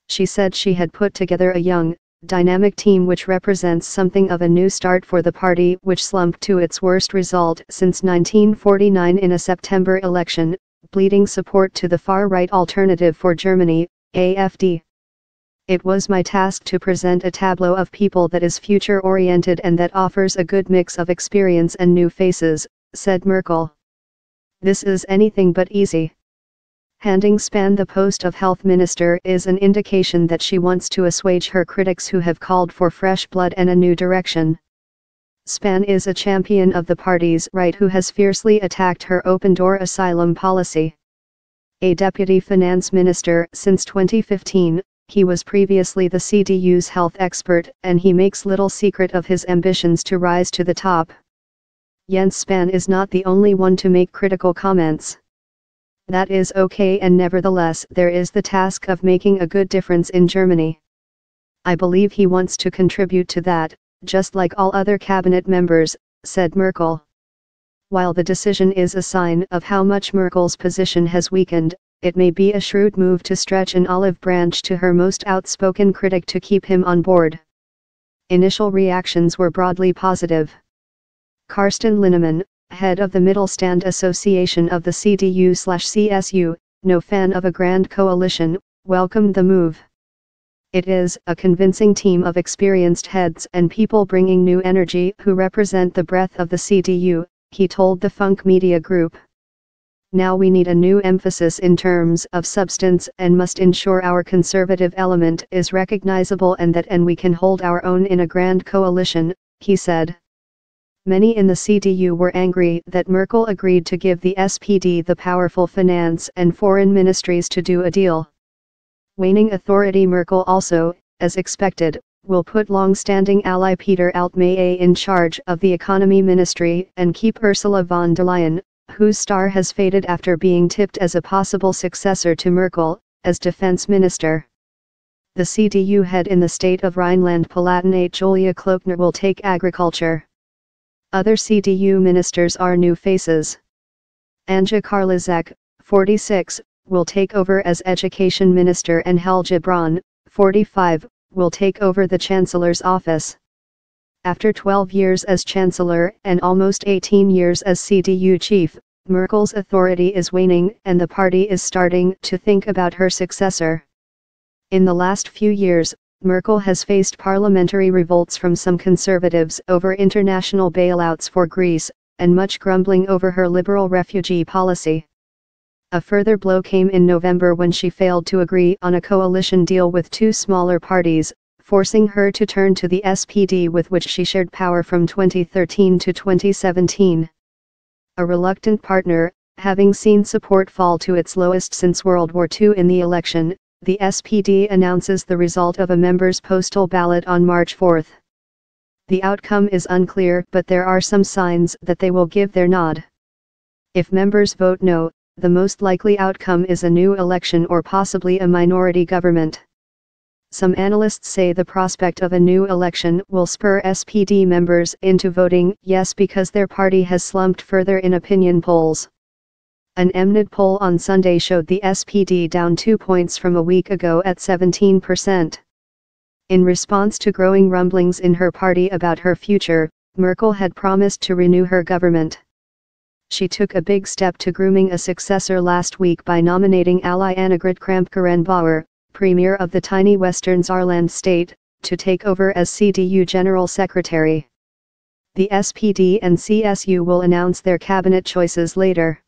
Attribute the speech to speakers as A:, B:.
A: She said she had put together a young, dynamic team which represents something of a new start for the party, which slumped to its worst result since 1949 in a September election, bleeding support to the far-right Alternative for Germany, AfD. It was my task to present a tableau of people that is future-oriented and that offers a good mix of experience and new faces, said Merkel. This is anything but easy. Handing Spahn the post of health minister is an indication that she wants to assuage her critics who have called for fresh blood and a new direction. Spahn is a champion of the party's right who has fiercely attacked her open-door asylum policy. A deputy finance minister since 2015, he was previously the CDU's health expert, and he makes little secret of his ambitions to rise to the top. Jens Spahn is not the only one to make critical comments. That is okay, and nevertheless there is the task of making a good difference in Germany. I believe he wants to contribute to that, just like all other cabinet members, said Merkel. While the decision is a sign of how much Merkel's position has weakened, it may be a shrewd move to stretch an olive branch to her most outspoken critic to keep him on board. Initial reactions were broadly positive. Carsten Linnemann, head of the Mittelstand Association of the CDU/CSU, no fan of a grand coalition, welcomed the move. It is a convincing team of experienced heads and people bringing new energy who represent the breadth of the CDU, he told the Funk Media Group. Now we need a new emphasis in terms of substance and must ensure our conservative element is recognizable and we can hold our own in a grand coalition, he said. Many in the CDU were angry that Merkel agreed to give the SPD the powerful finance and foreign ministries to do a deal. Waning authority. Merkel also, as expected, will put long-standing ally Peter Altmaier in charge of the economy ministry and keep Ursula von der Leyen, whose star has faded after being tipped as a possible successor to Merkel, as defense minister. The CDU head in the state of Rhineland-Palatinate Julia Klöckner will take agriculture. Other CDU ministers are new faces. Anja Karliczek, 46, will take over as education minister, and Helge Braun, 45, will take over the chancellor's office. After 12 years as chancellor and almost 18 years as CDU chief, Merkel's authority is waning and the party is starting to think about her successor. In the last few years, Merkel has faced parliamentary revolts from some conservatives over international bailouts for Greece, and much grumbling over her liberal refugee policy. A further blow came in November when she failed to agree on a coalition deal with two smaller parties, forcing her to turn to the SPD, with which she shared power from 2013 to 2017. A reluctant partner, having seen support fall to its lowest since World War II in the election, the SPD announces the result of a members' postal ballot on March 4. The outcome is unclear, but there are some signs that they will give their nod. If members vote no, the most likely outcome is a new election or possibly a minority government. Some analysts say the prospect of a new election will spur SPD members into voting yes because their party has slumped further in opinion polls. An Mnet poll on Sunday showed the SPD down 2 points from a week ago at 17%. In response to growing rumblings in her party about her future, Merkel had promised to renew her government. She took a big step to grooming a successor last week by nominating ally Annegret Kramp-Karrenbauer, premier of the tiny western Saarland state, to take over as CDU General Secretary. The SPD and CSU will announce their cabinet choices later.